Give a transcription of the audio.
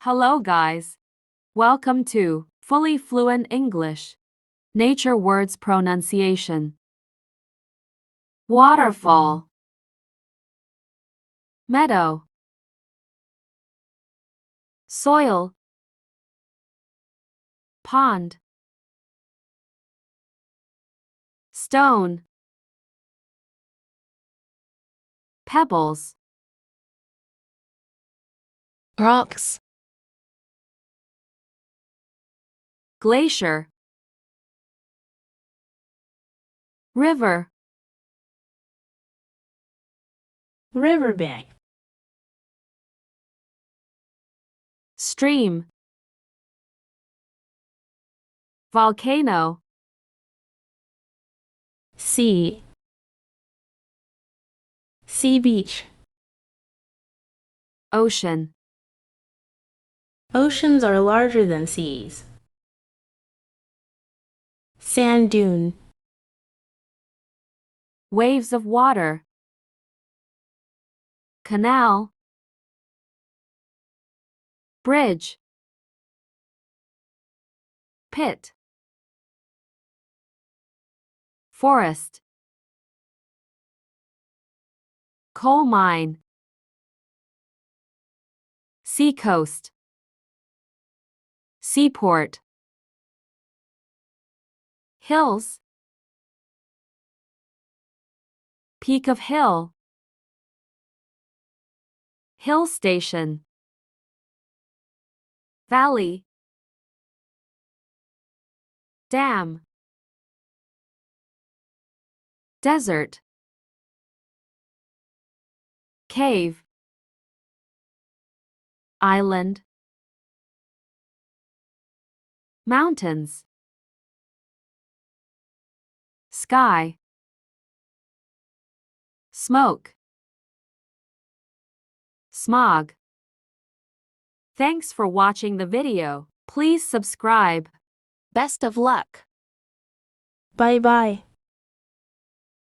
Hello guys. Welcome to Fully Fluent English. Nature words pronunciation. Waterfall. Meadow. Soil. Pond. Stone. Pebbles. Rocks. Glacier. River. Riverbank. Stream. Volcano. Sea. Sea beach. Ocean. Oceans are larger than seas. Sand dune. Waves of water. Canal. Bridge. Pit. Forest. Coal mine. Seacoast. Seaport. Hills. Peak of hill. Hill station. Valley. Dam. Desert. Cave. Island. Mountains. Sky. Smoke. Smog. Thanks for watching the video. Please subscribe. Best of luck. Bye bye.